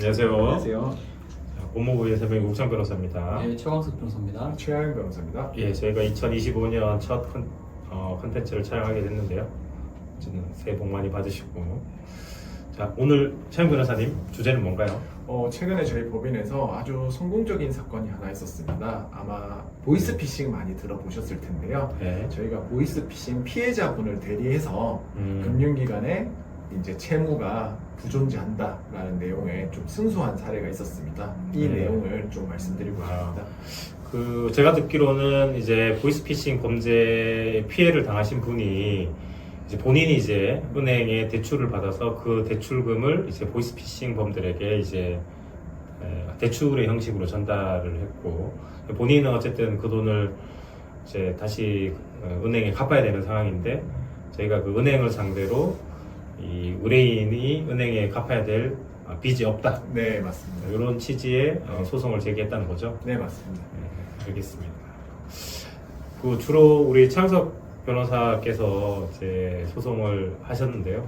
안녕하세요. 안녕하세요. 법무부의 세명의 욱창 변호사입니다. 네, 최광석 변호사입니다. 최하영 변호사입니다. 예, 저희가 2025년 첫 컨텐츠를 촬영하게 됐는데요. 어쨌든 새해 복 많이 받으시고. 자, 오늘 최하영 변호사님 주제는 뭔가요? 최근에 저희 법인에서 아주 성공적인 사건이 하나 있었습니다. 아마 보이스피싱 많이 들어보셨을 텐데요. 네. 저희가 보이스피싱 피해자분을 대리해서 금융기관에 이제 채무가 부존재한다라는 내용의 좀 순수한 사례가 있었습니다. 이 네. 내용을 좀 말씀드리고 싶습니다. 제가 듣기로는 이제 보이스피싱 범죄 피해를 당하신 분이 이제 본인이 이제 은행에 대출을 받아서 그 대출금을 이제 보이스피싱 범들에게 이제 대출의 형식으로 전달을 했고, 본인은 어쨌든 그 돈을 이제 다시 은행에 갚아야 되는 상황인데, 저희가 그 은행을 상대로 이 의뢰인이 은행에 갚아야 될 빚이 없다, 네, 맞습니다. 이런 취지의 소송을 제기했다는 거죠. 네, 맞습니다. 네, 알겠습니다. 그 주로 우리 창석 변호사께서 이제 소송을 하셨는데요.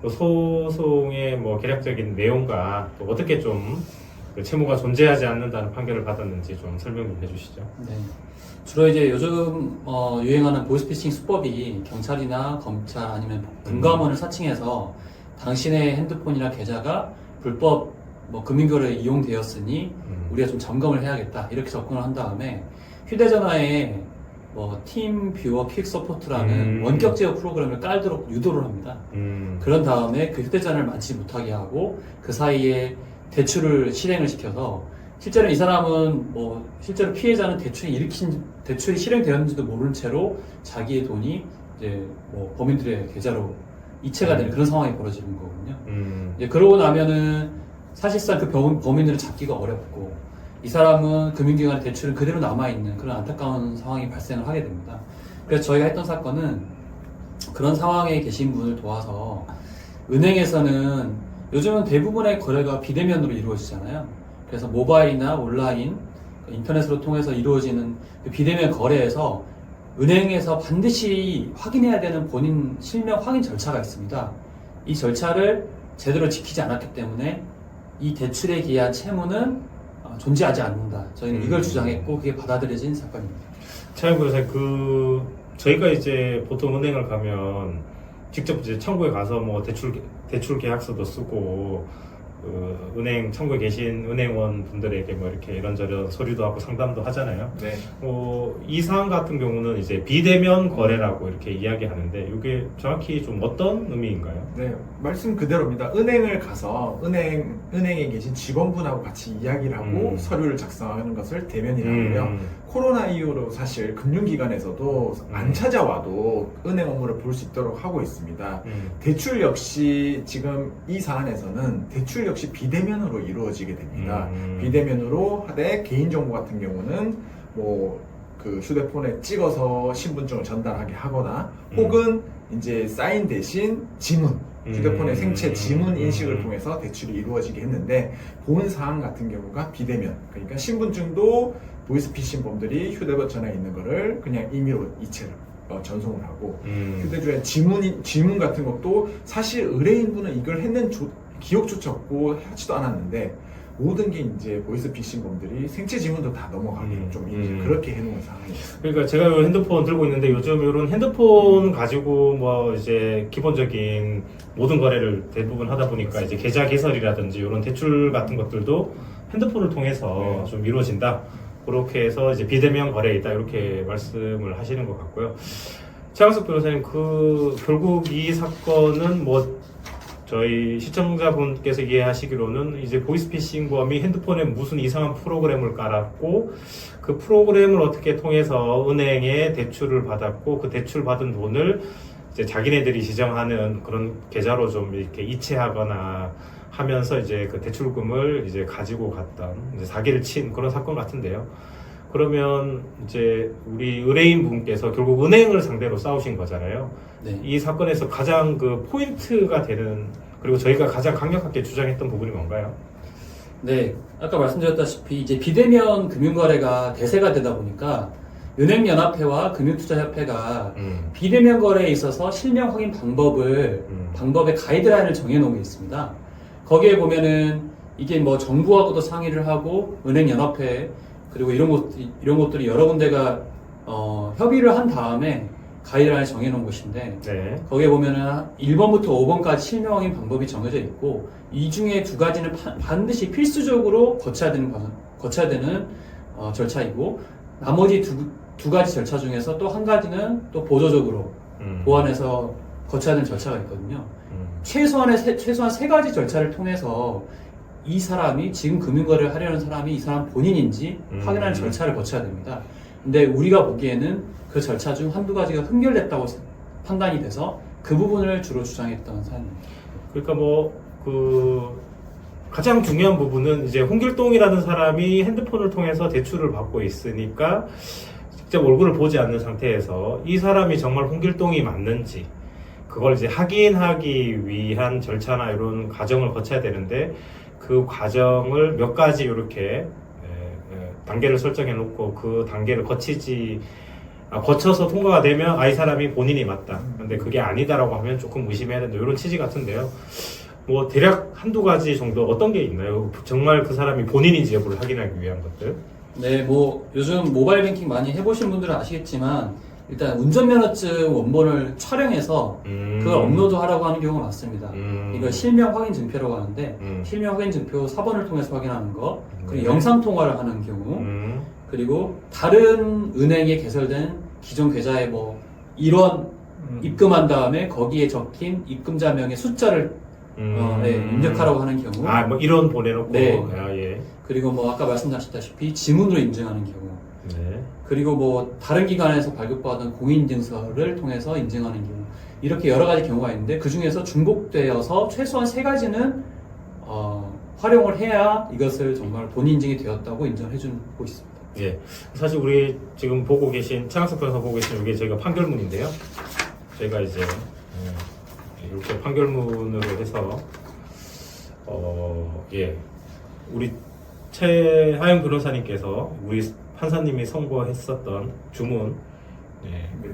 그 소송의 뭐 개략적인 내용과 또 어떻게 좀그 채무가 존재하지 않는다는 판결을 받았는지 좀 설명 좀 해주시죠. 네. 주로 이제 요즘 유행하는 보이스피싱 수법이 경찰이나 검찰 아니면 금감원을 사칭해서 당신의 핸드폰이나 계좌가 불법 금융거래에 이용되었으니 우리가 좀 점검을 해야겠다 이렇게 접근을 한 다음에 휴대전화에 팀 뷰어 퀵 서포트라는 원격 제어 프로그램을 깔도록 유도를 합니다. 그런 다음에 그 휴대전화를 만지지 못하게 하고 그 사이에 대출을 실행을 시켜서 실제로 이 사람은 실제로 피해자는 대출이 실행되었는지도 모르는 채로 자기의 돈이 이제 범인들의 계좌로 이체가 되는 그런 상황이 벌어지는 거거든요. 이제 그러고 나면은 사실상 그 범인들을 잡기가 어렵고 이 사람은 금융기관의 대출은 그대로 남아있는 그런 안타까운 상황이 발생을 하게 됩니다. 그래서 저희가 했던 사건은 그런 상황에 계신 분을 도와서 은행에서는 요즘은 대부분의 거래가 비대면으로 이루어지잖아요. 그래서 모바일이나 온라인, 인터넷으로 통해서 이루어지는 그 비대면 거래에서 은행에서 반드시 확인해야 되는 본인 실명 확인 절차가 있습니다. 이 절차를 제대로 지키지 않았기 때문에 이 대출에 기한 채무는 존재하지 않는다. 저희는 이걸 주장했고 그게 받아들여진 사건입니다. 차영 변호사님, 저희가 이제 보통 은행을 가면 직접 이제 청구에 가서 대출 계약서도 쓰고, 은행 청구에 계신 은행원 분들에게 이렇게 이런저런 서류도 하고 상담도 하잖아요. 네. 이 사안 같은 경우는 이제 비대면 거래라고 이렇게 이야기하는데, 이게 정확히 좀 어떤 의미인가요? 네, 말씀 그대로입니다. 은행을 가서 은행에 계신 직원분하고 같이 이야기를 하고 서류를 작성하는 것을 대면이라고 해요. 코로나 이후로 사실 금융기관에서도 안 찾아와도 은행 업무를 볼 수 있도록 하고 있습니다. 대출 역시 지금 이 사안에서는 대출 역시 비대면으로 이루어지게 됩니다. 비대면으로 하되 개인정보 같은 경우는 그 휴대폰에 찍어서 신분증을 전달하게 하거나 혹은 이제 사인 대신 지문, 휴대폰의 생체 지문 인식을 통해서 대출이 이루어지게 했는데, 본 사안 같은 경우가 비대면, 그러니까 신분증도 보이스피싱 범들이 휴대전화에 있는 거를 그냥 임의로 이체를 전송을 하고, 휴대전화에 지문 같은 것도 사실 의뢰인분은 이걸 했는 기억조차 없고 하지도 않았는데, 모든 게 이제 보이스피싱 범들이 생체 지문도 다 넘어가게 좀 이제 그렇게 해놓은 상황이에요. 그러니까 제가 이 핸드폰 들고 있는데, 요즘 이런 핸드폰 가지고 이제 기본적인 모든 거래를 대부분 하다 보니까 이제 계좌 개설이라든지 이런 대출 같은 것들도 핸드폰을 통해서 좀 이루어진다. 그렇게 해서 이제 비대면 거래이다, 이렇게 말씀을 하시는 것 같고요. 최광석 변호사님, 결국 이 사건은 저희 시청자분께서 이해하시기로는 이제 보이스피싱범이 핸드폰에 무슨 이상한 프로그램을 깔았고, 그 프로그램을 어떻게 통해서 은행에 대출을 받았고, 그 대출 받은 돈을 이제 자기네들이 지정하는 그런 계좌로 좀 이렇게 이체하거나 하면서 이제 그 대출금을 이제 가지고 갔던, 이제 사기를 친 그런 사건 같은데요. 그러면 이제 우리 의뢰인 분께서 결국 은행을 상대로 싸우신 거잖아요. 네. 이 사건에서 가장 그 포인트가 되는, 그리고 저희가 가장 강력하게 주장했던 부분이 뭔가요? 네, 아까 말씀드렸다시피 이제 비대면 금융거래가 대세가 되다 보니까 은행연합회와 금융투자협회가 비대면 거래에 있어서 실명 확인 방법의 가이드라인을 정해놓은 게 있습니다. 거기에 보면은 이게 뭐 정부하고도 상의를 하고 은행연합회 그리고 이런 것들이 여러 군데가 협의를 한 다음에 가이드라인을 정해놓은 것인데 네. 거기에 보면은 1번부터 5번까지 실명 확인 방법이 정해져 있고 이 중에 두 가지는 반드시 필수적으로 거쳐야 되는 절차이고 나머지 두 가지 절차 중에서 또 한 가지는 또 보조적으로 보완해서 거쳐야 되는 절차가 있거든요. 최소한 세 가지 절차를 통해서 이 사람이 지금 금융거래를 하려는 사람이 이 사람 본인인지 확인하는 절차를 거쳐야 됩니다. 근데 우리가 보기에는 그 절차 중 한두 가지가 흠결됐다고 판단이 돼서 그 부분을 주로 주장했던 사안입니다. 그러니까 가장 중요한 부분은 이제 홍길동이라는 사람이 핸드폰을 통해서 대출을 받고 있으니까 직접 얼굴을 보지 않는 상태에서 이 사람이 정말 홍길동이 맞는지 그걸 이제 확인하기 위한 절차나 이런 과정을 거쳐야 되는데 그 과정을 몇 가지 이렇게 단계를 설정해 놓고 그 단계를 거쳐서 통과가 되면 이 사람이 본인이 맞다. 근데 그게 아니다라고 하면 조금 의심해야 된다. 이런 취지 같은데요. 뭐 대략 한두 가지 정도 어떤 게 있나요? 정말 그 사람이 본인인지 여부를 확인하기 위한 것들. 네, 뭐 요즘 모바일 뱅킹 많이 해보신 분들은 아시겠지만 일단 운전면허증 원본을 촬영해서 그걸 업로드하라고 하는 경우가 많습니다. 이걸 실명 확인 증표라고 하는데 실명 확인 증표 4번을 통해서 확인하는 거, 그리고 영상 통화를 하는 경우, 그리고 다른 은행에 개설된 기존 계좌에 뭐 일원 입금한 다음에 거기에 적힌 입금자명의 숫자를 입력하라고 하는 경우, 뭐 이런 보내놓고. 네. 예. 그리고 뭐 아까 말씀하셨다시피 지문으로 인증하는 경우, 네. 그리고 뭐 다른 기관에서 발급받은 공인인증서를 통해서 인증하는 경우, 이렇게 여러 가지 경우가 있는데 그 중에서 중복되어서 최소한 세 가지는 활용을 해야 이것을 정말 본인 인증이 되었다고 인정해주고 있습니다. 예. 사실 우리 지금 보고 계신 창학석 변호사 보고 계신 이게 저희가 판결문인데요. 저희가 이제 이렇게 판결문으로 해서 우리 최하영 변호사님께서 우리 판사님이 선고했었던 주문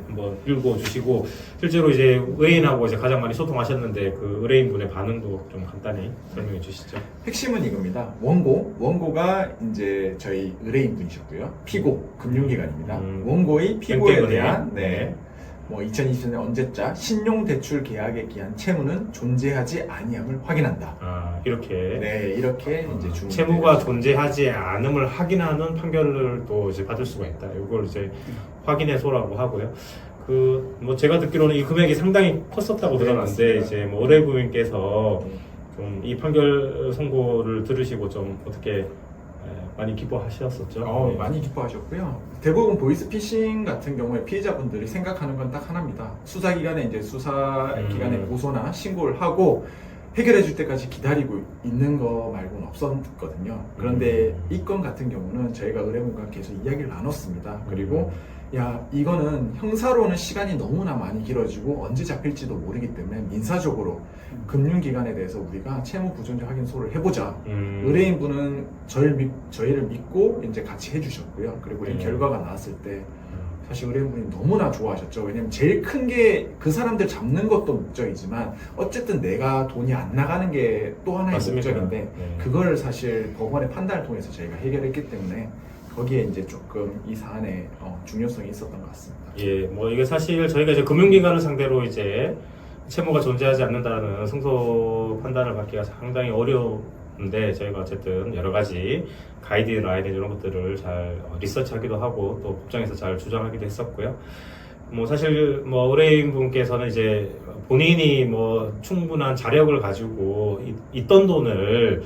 한번 읽어주시고 실제로 이제 의뢰인하고 이제 가장 많이 소통하셨는데 그 의뢰인분의 반응도 좀 간단히 설명해 주시죠. 핵심은 이겁니다. 원고가 이제 저희 의뢰인 분이셨고요. 피고 금융기관입니다. 원고의 피고에 땡땡은행. 대한 2020년 언제자 신용대출 계약에 기한 채무는 존재하지 아니함을 확인한다. 이렇게 이렇게 이제 주문. 채무가 존재하지 않음을 확인하는 판결을 또 이제 받을 수가 있다. 이걸 이제 확인해소라고 하고요. 뭐 제가 듣기로는 이 금액이 상당히 컸었다고 들었는데 이제 뭐 의뢰부인께서 좀 이 판결 선고를 들으시고 좀 어떻게 많이 기뻐하셨었죠? 많이 기뻐하셨고요. 대부분 보이스피싱 같은 경우에 피해자분들이 생각하는 건 딱 하나입니다. 수사기관에 이제 수사기관에 고소나 신고를 하고 해결해 줄 때까지 기다리고 있는 거 말고는 없었거든요. 그런데 이 건 같은 경우는 저희가 의뢰분과 계속 이야기를 나눴습니다. 그리고 이거는 형사로는 시간이 너무나 많이 길어지고 언제 잡힐지도 모르기 때문에 민사적으로 금융기관에 대해서 우리가 채무 부존재 확인소를 해보자. 의뢰인분은 저희를 믿고 이제 같이 해주셨고요. 그리고 이 결과가 나왔을 때 사실 의뢰인분이 너무나 좋아하셨죠. 왜냐면 제일 큰 게 그 사람들 잡는 것도 목적이지만 어쨌든 내가 돈이 안 나가는 게 또 하나의 맞습니다. 목적인데 그걸 사실 법원의 판단을 통해서 저희가 해결했기 때문에 거기에 이제 조금 이 사안의 중요성이 있었던 것 같습니다. 예, 뭐 이게 사실 저희가 이제 금융기관을 상대로 이제 채무가 존재하지 않는다는 승소 판단을 받기가 상당히 어려운데 저희가 어쨌든 여러 가지 가이드라인 이런 것들을 잘 리서치하기도 하고 또 법정에서 잘 주장하기도 했었고요. 뭐 사실 뭐 의뢰인분께서는 이제 본인이 뭐 충분한 자력을 가지고 있던 돈을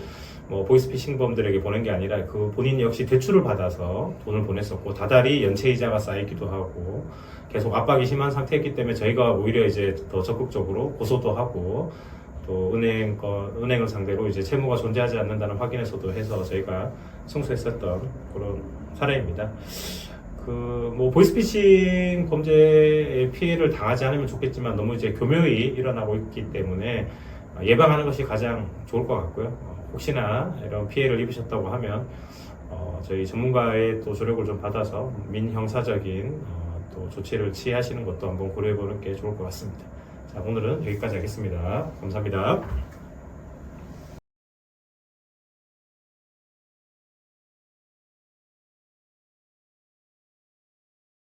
뭐 보이스피싱범들에게 보낸 게 아니라 그 본인 역시 대출을 받아서 돈을 보냈었고 다달이 연체이자가 쌓이기도 하고 계속 압박이 심한 상태였기 때문에 저희가 오히려 이제 더 적극적으로 고소도 하고 또 은행을 상대로 이제 채무가 존재하지 않는다는 확인에서도 해서 저희가 승소했었던 그런 사례입니다. 뭐 보이스피싱 범죄의 피해를 당하지 않으면 좋겠지만 너무 이제 교묘히 일어나고 있기 때문에 예방하는 것이 가장 좋을 것 같고요. 혹시나 이런 피해를 입으셨다고 하면 저희 전문가의 또 조력을 좀 받아서 민형사적인 또 조치를 취하시는 것도 한번 고려해보는 게 좋을 것 같습니다. 자, 오늘은 여기까지 하겠습니다. 감사합니다.